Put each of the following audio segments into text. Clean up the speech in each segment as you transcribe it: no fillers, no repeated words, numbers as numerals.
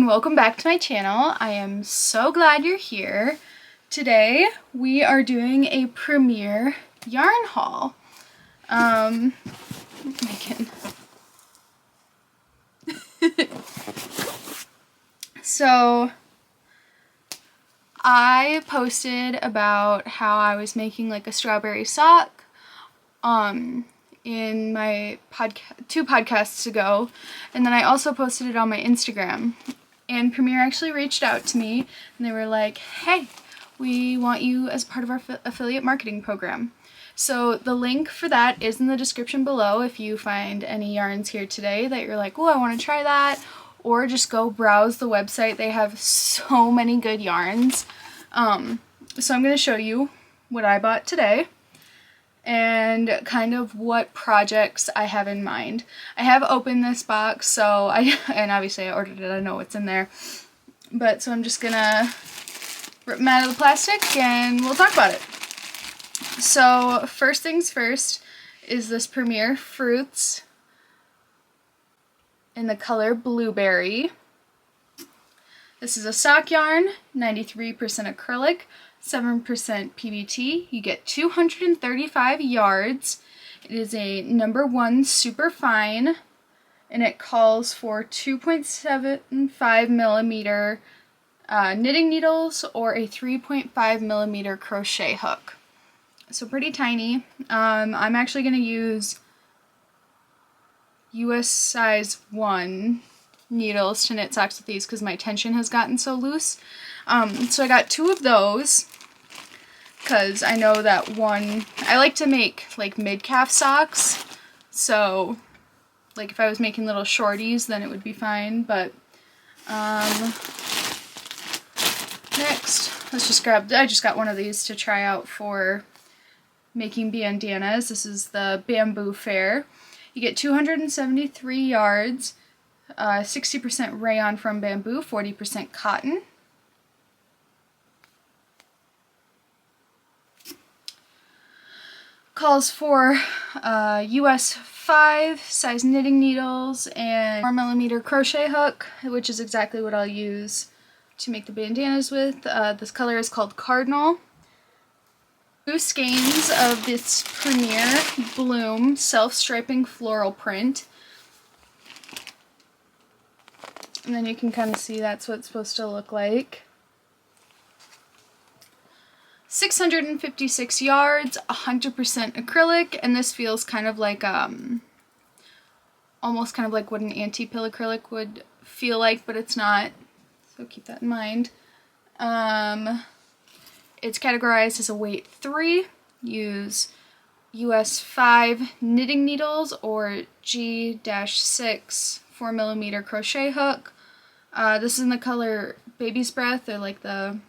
welcome back to my channel. I am so glad you're here. Today we are doing a premiere yarn haul. So I posted about how I was making like a strawberry sock in my two podcasts ago, and then I also posted it on my Instagram, and Premiere actually reached out to me and they were like, hey, we want you as part of our affiliate marketing program. So the link for that is in the description below if you find any yarns here today that you're like, oh, I want to try that, or just go browse the website. They have so many good yarns. So I'm going to show you what I bought today and kind of what projects I have in mind. I have opened this box, and obviously I ordered it, I know what's in there. But so I'm just gonna rip them out of the plastic and we'll talk about it. So first things first is this Premiere Fruits in the color Blueberry. This is a sock yarn, 93% acrylic, 7% PBT. You get 235 yards. It is a #1 super fine, and it calls for 2.75 millimeter knitting needles or a 3.5 millimeter crochet hook. So pretty tiny. I'm actually going to use US size 1 needles to knit socks with these because my tension has gotten so loose. So I got 2 of those because I know that I like to make like mid-calf socks, so like if I was making little shorties then it would be fine, but next let's just I just got one of these to try out for making bandanas. This is the Bamboo Fair. You get 273 yards, 60% rayon from bamboo, 40% cotton. Calls for US 5 size knitting needles and 4mm crochet hook, which is exactly what I'll use to make the bandanas with. This color is called Cardinal. 2 skeins of this Premiere Bloom self-striping floral print. And then you can kind of see that's what it's supposed to look like. 656 yards, 100% acrylic, and this feels kind of like almost kind of like what an anti-pill acrylic would feel like, but it's not, so keep that in mind. It's categorized as a weight 3. Use US 5 knitting needles or G-6 4mm crochet hook. This is in the color Baby's Breath, or like the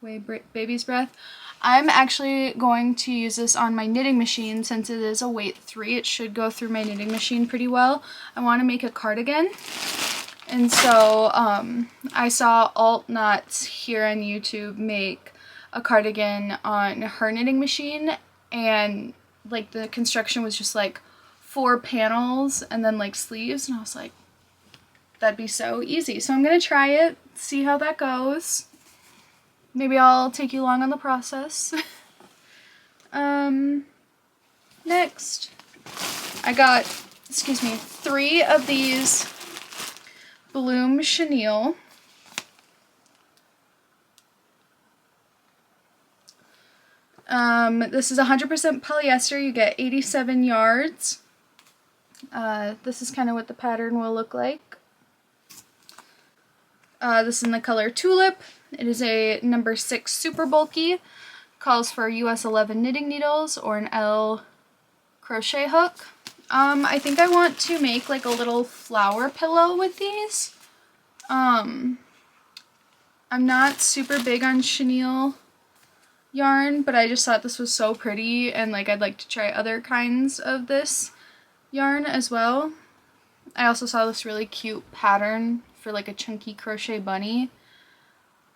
way Baby's Breath. I'm actually going to use this on my knitting machine since it is a weight 3. It should go through my knitting machine pretty well. I want to make a cardigan, and so I saw Alt Knots here on YouTube make a cardigan on her knitting machine, and like the construction was just like 4 panels and then like sleeves, and I was like, that'd be so easy. So I'm gonna try it, see how that goes. Maybe I'll take you along on the process. Next, I got, 3 of these Bloom chenille. This is 100% polyester. You get 87 yards. This is kind of what the pattern will look like. This is in the color Tulip. It is a #6 super bulky. Calls for US 11 knitting needles or an L crochet hook. I think I want to make like a little flower pillow with these. I'm not super big on chenille yarn, but I just thought this was so pretty, and like I'd like to try other kinds of this yarn as well. I also saw this really cute pattern for like a chunky crochet bunny,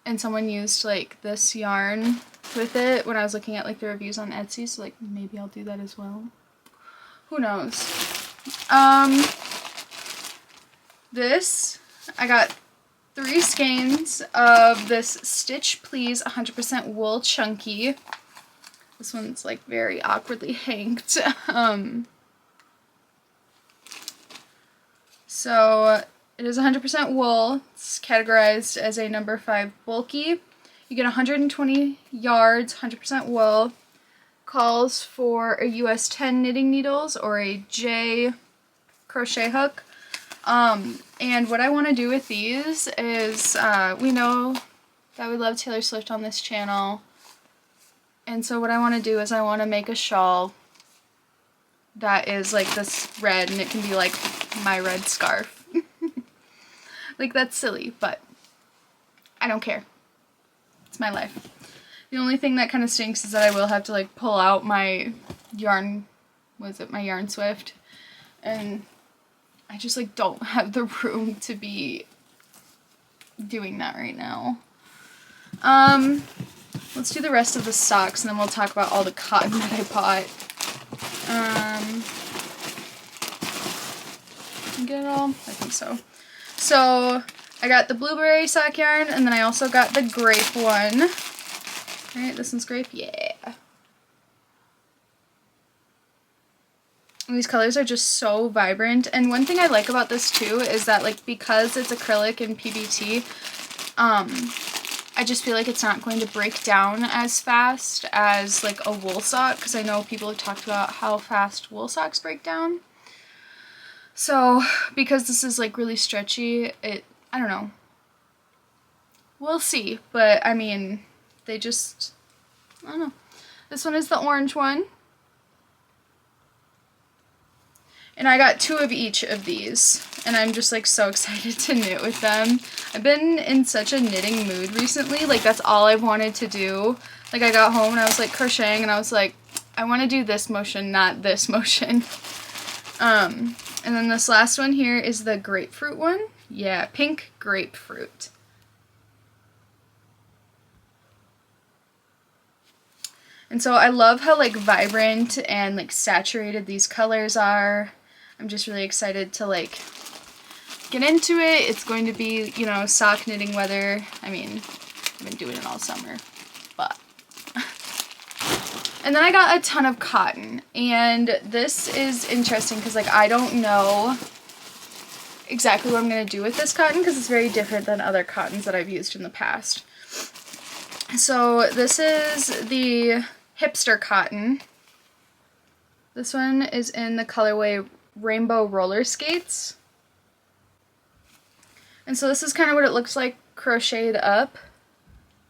and someone used like this yarn with it when I was looking at like the reviews on Etsy, so like maybe I'll do that as well. Who knows? This, I got 3 skeins of this Stitch Please 100% wool chunky. This one's like very awkwardly hanked. So it is 100% wool. It's categorized as a number 5 bulky. You get 120 yards, 100% wool. Calls for a US 10 knitting needles or a J crochet hook. And what I want to do with these is, we know that we love Taylor Swift on this channel. And so what I want to do is I want to make a shawl that is like this red, and it can be like my red scarf. Like, that's silly, but I don't care. It's my life. The only thing that kind of stinks is that I will have to like pull out my yarn, my Yarn Swift, and I just like don't have the room to be doing that right now. Let's do the rest of the socks and then we'll talk about all the cotton that I bought. Get it all? I think so. So I got the blueberry sock yarn, and then I also got the grape one. Right, this one's grape, yeah. These colors are just so vibrant, and one thing I like about this too is that, like, because it's acrylic and PBT, I just feel like it's not going to break down as fast as like a wool sock, because I know people have talked about how fast wool socks break down. So because this is like really stretchy, I don't know. We'll see, but I mean, I don't know. This one is the orange one. And I got 2 of each of these, and I'm just like so excited to knit with them. I've been in such a knitting mood recently, like that's all I've wanted to do. Like I got home and I was like crocheting and I was like, I want to do this motion, not this motion. And then this last one here is the grapefruit one. Yeah, pink grapefruit. And so I love how like vibrant and like saturated these colors are. I'm just really excited to like get into it. It's going to be, you know, sock knitting weather. I mean, I've been doing it all summer, but. And then I got a ton of cotton, and this is interesting because like I don't know exactly what I'm going to do with this cotton because it's very different than other cottons that I've used in the past. So this is the Hipster cotton. This one is in the colorway Rainbow Roller Skates. And so this is kind of what it looks like crocheted up.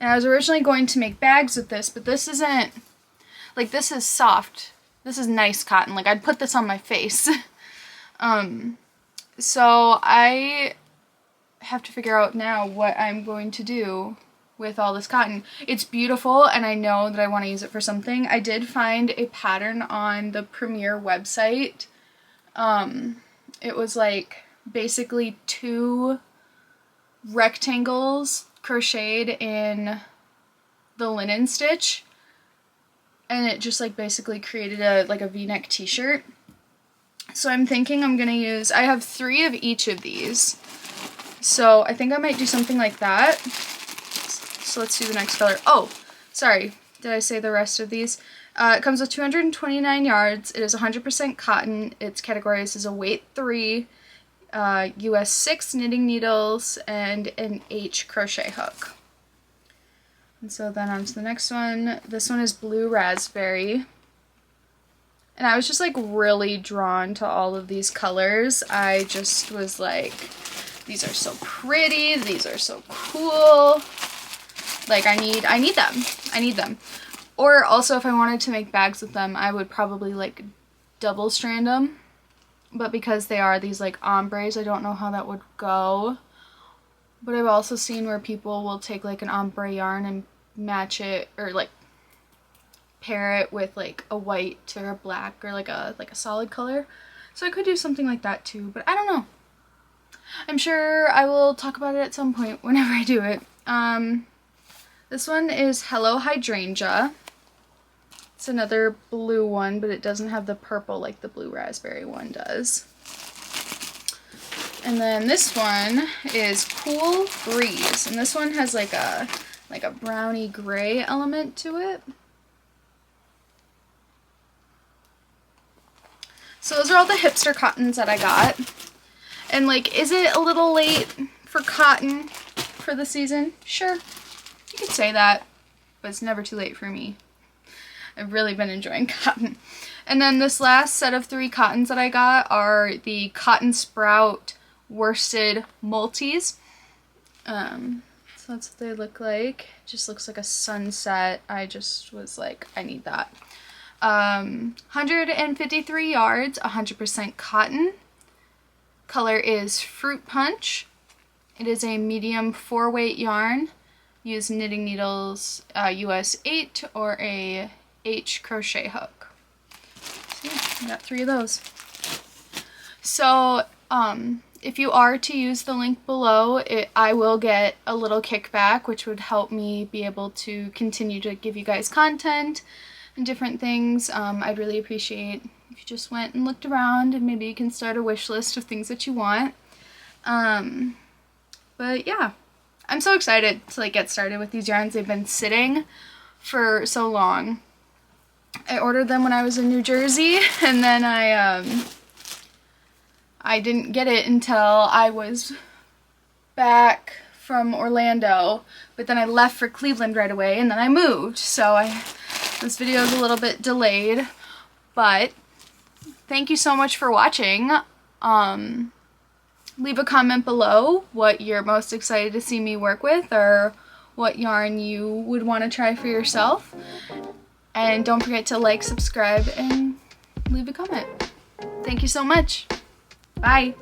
And I was originally going to make bags with this, but this isn't, like, this is soft. This is nice cotton. Like, I'd put this on my face. So I have to figure out now what I'm going to do with all this cotton. It's beautiful, and I know that I want to use it for something. I did find a pattern on the Premiere website. It was like basically 2 rectangles crocheted in the linen stitch, and it just like basically created a V-neck t-shirt. So I'm thinking I'm gonna use, I have 3 of each of these, so I think I might do something like that. So let's do the next color. Oh, sorry, did I say the rest of these? It comes with 229 yards. It is 100% cotton. It's categorized as a weight 3, US 6 knitting needles, and an H crochet hook. And so then on to the next one. This one is blue raspberry. And I was just like really drawn to all of these colors. I just was like, these are so pretty. These are so cool. Like I need them. I need them. Or also if I wanted to make bags with them, I would probably like double strand them. But because they are these like ombres, I don't know how that would go. But I've also seen where people will take like an ombre yarn and match it, or like pair it with like a white or a black or like a solid color. So I could do something like that too, but I don't know. I'm sure I will talk about it at some point whenever I do it. This one is Hello Hydrangea. It's another blue one, but it doesn't have the purple like the blue raspberry one does. And then this one is Cool Breeze, and this one has like a browny gray element to it. So those are all the hipster cottons that I got. And like, is it a little late for cotton for the season? Sure, you could say that, but it's never too late for me. I've really been enjoying cotton. And then this last set of 3 cottons that I got are the Cotton Sprout worsted multis. So that's what they look like. Just looks like a sunset. I just was like, I need that. 153 yards, 100% cotton. Color is Fruit Punch. It is a medium 4-weight yarn. Use knitting needles, US 8 or a H crochet hook. So yeah, I got 3 of those. So if you are to use the link below, I will get a little kickback, which would help me be able to continue to give you guys content and different things. I'd really appreciate if you just went and looked around, and maybe you can start a wish list of things that you want. But yeah, I'm so excited to like get started with these yarns. They've been sitting for so long. I ordered them when I was in New Jersey, and then I didn't get it until I was back from Orlando, but then I left for Cleveland right away, and then I moved, so this video is a little bit delayed, but thank you so much for watching. Leave a comment below what you're most excited to see me work with, or what yarn you would want to try for yourself. And don't forget to like, subscribe, and leave a comment. Thank you so much. Bye.